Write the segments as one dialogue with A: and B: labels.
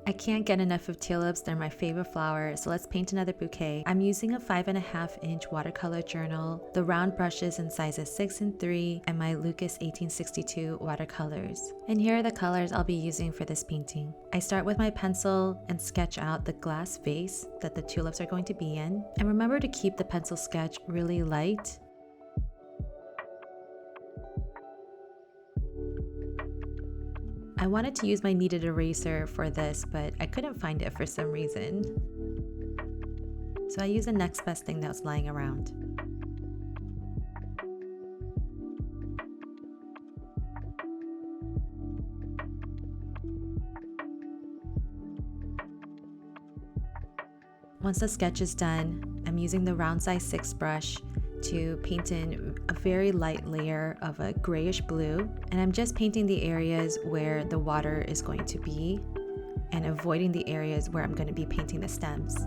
A: I can't get enough of tulips, they're my favorite flower, so let's paint another bouquet. I'm using a 5.5-inch watercolor journal, the round brushes in sizes 6 and 3, and my LUKAS 1862 watercolors. And here are the colors I'll be using for this painting. I start with my pencil and sketch out the glass vase that the tulips are going to be in. And remember to keep the pencil sketch really light. I wanted to use my kneaded eraser for this, but I couldn't find it for some reason. So I used the next best thing that was lying around. Once the sketch is done, I'm using the round size 6 brush to paint in a very light layer of a grayish blue, and I'm just painting the areas where the water is going to be and avoiding the areas where I'm going to be painting the stems.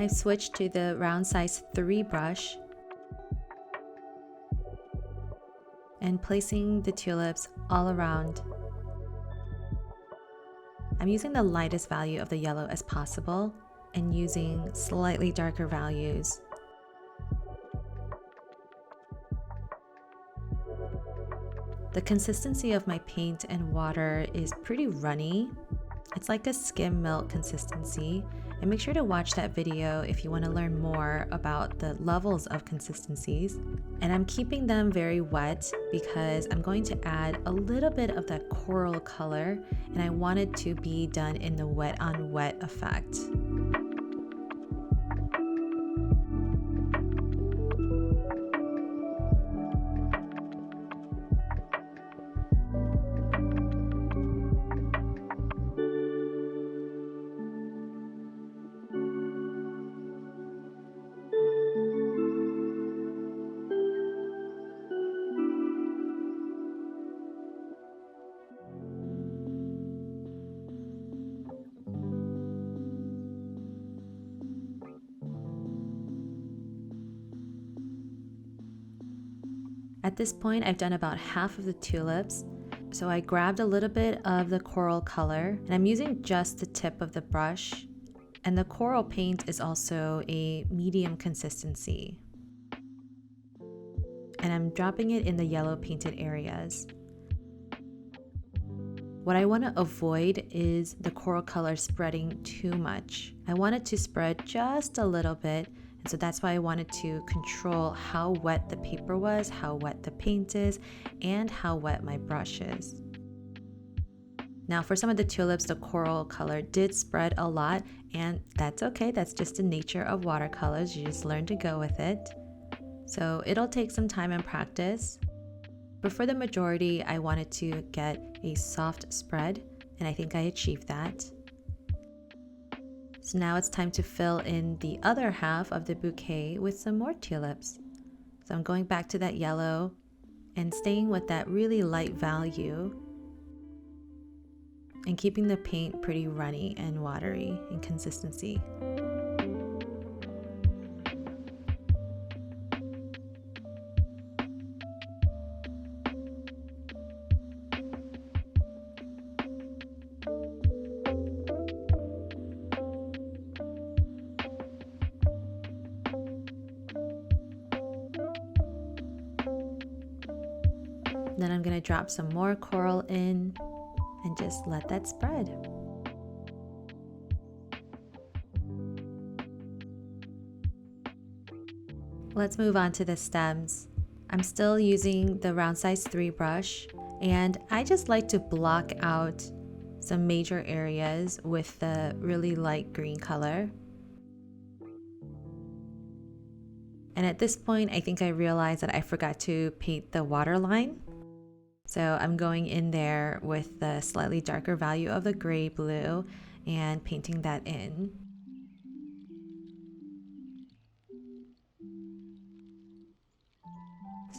A: I've switched to the round size 3 brush and placing the tulips all around. I'm using the lightest value of the yellow as possible and using slightly darker values. The consistency of my paint and water is pretty runny. It's like a skim milk consistency, and make sure to watch that video if you want to learn more about the levels of consistencies. And I'm keeping them very wet because I'm going to add a little bit of that coral color, and I want it to be done in the wet on wet effect. At this point, I've done about half of the tulips, so I grabbed a little bit of the coral color, and I'm using just the tip of the brush, and the coral paint is also a medium consistency. And I'm dropping it in the yellow painted areas. What I want to avoid is the coral color spreading too much. I want it to spread just a little bit, and so that's why I wanted to control how wet the paper was, how wet the paint is, and how wet my brush is. Now for some of the tulips, the coral color did spread a lot, and that's okay. That's just the nature of watercolors. You just learn to go with it. So it'll take some time and practice. But for the majority, I wanted to get a soft spread, and I think I achieved that. So now it's time to fill in the other half of the bouquet with some more tulips. So I'm going back to that yellow and staying with that really light value and keeping the paint pretty runny and watery in consistency. Then I'm going to drop some more coral in and just let that spread. Let's move on to the stems. I'm still using the round size 3 brush, and I just like to block out some major areas with the really light green color. And at this point, I think I realized that I forgot to paint the water line. So I'm going in there with the slightly darker value of the gray blue and painting that in.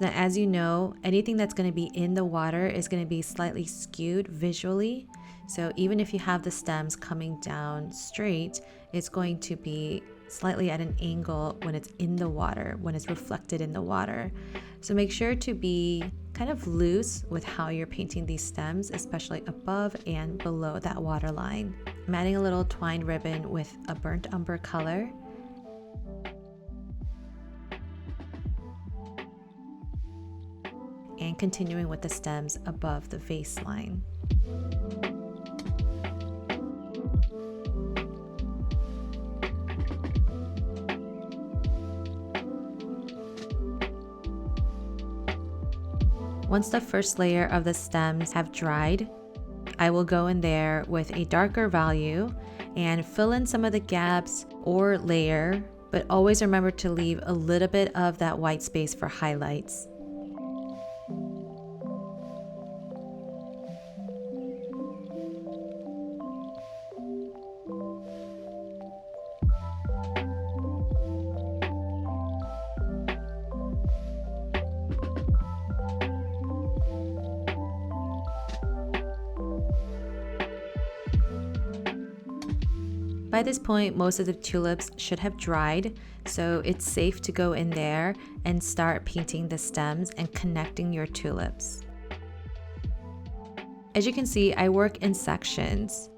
A: So that, as you know, anything that's going to be in the water is going to be slightly skewed visually. So even if you have the stems coming down straight, it's going to be slightly at an angle when it's in the water, when it's reflected in the water. So make sure to be kind of loose with how you're painting these stems, especially above and below that water line. I'm adding a little twine ribbon with a burnt umber color. And continuing with the stems above the vase line. Once the first layer of the stems have dried, I will go in there with a darker value and fill in some of the gaps or layer, but always remember to leave a little bit of that white space for highlights. By this point, most of the tulips should have dried, so it's safe to go in there and start painting the stems and connecting your tulips. As you can see, I work in sections.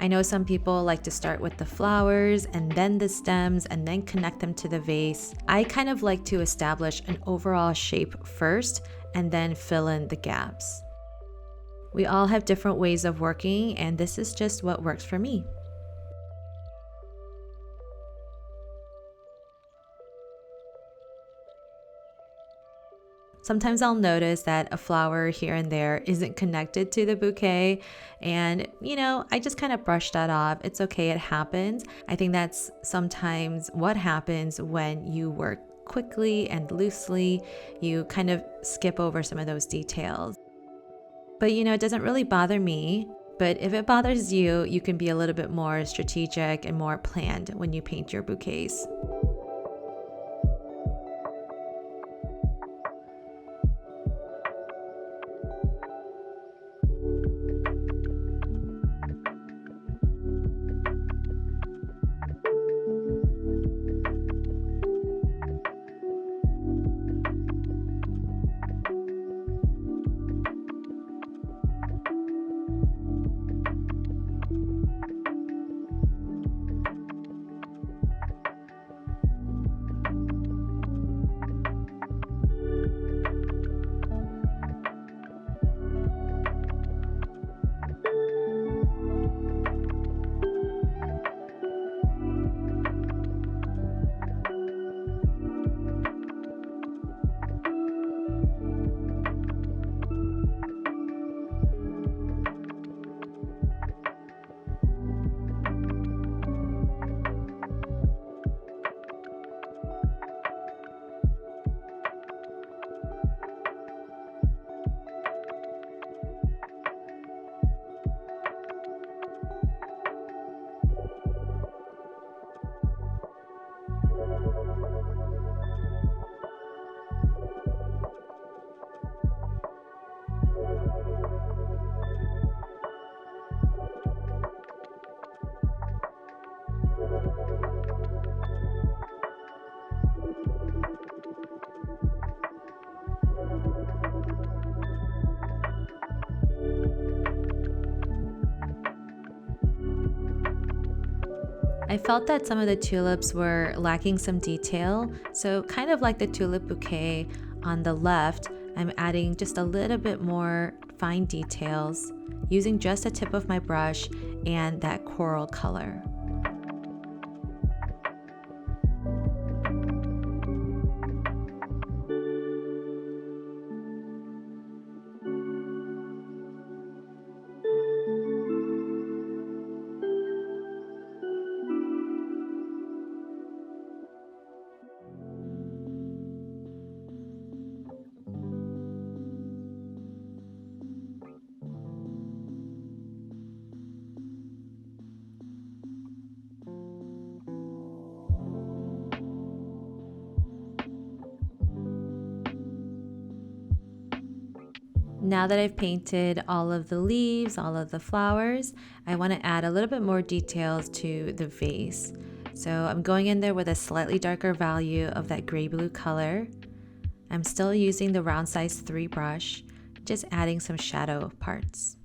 A: I know some people like to start with the flowers and then the stems and then connect them to the vase. I kind of like to establish an overall shape first and then fill in the gaps. We all have different ways of working, and this is just what works for me. Sometimes I'll notice that a flower here and there isn't connected to the bouquet, and I just kind of brush that off. It's okay, it happens. I think that's sometimes what happens when you work quickly and loosely. You kind of skip over some of those details. But it doesn't really bother me. But if it bothers you, you can be a little bit more strategic and more planned when you paint your bouquets. I felt that some of the tulips were lacking some detail, so kind of like the tulip bouquet on the left, I'm adding just a little bit more fine details using just the tip of my brush and that coral color. Now that I've painted all of the leaves, all of the flowers, I want to add a little bit more details to the vase. So I'm going in there with a slightly darker value of that gray blue color. I'm still using the round size 3 brush, just adding some shadow parts.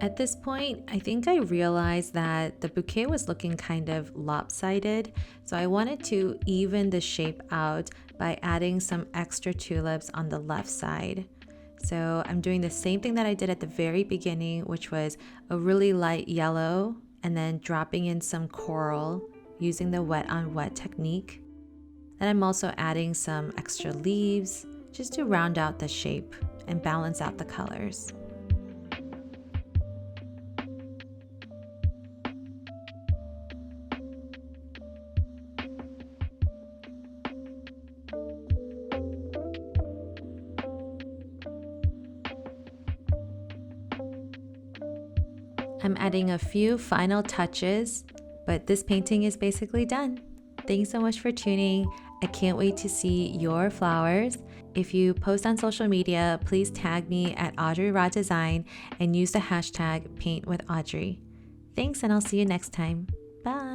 A: At this point, I think I realized that the bouquet was looking kind of lopsided, so I wanted to even the shape out by adding some extra tulips on the left side. So I'm doing the same thing that I did at the very beginning, which was a really light yellow and then dropping in some coral using the wet on wet technique. Then I'm also adding some extra leaves just to round out the shape and balance out the colors. I'm adding a few final touches, but this painting is basically done. Thanks so much for tuning. I can't wait to see your flowers. If you post on social media, please tag me at Audrey Raw Design and use the hashtag #PaintWithAudrey. Thanks, and I'll see you next time. Bye.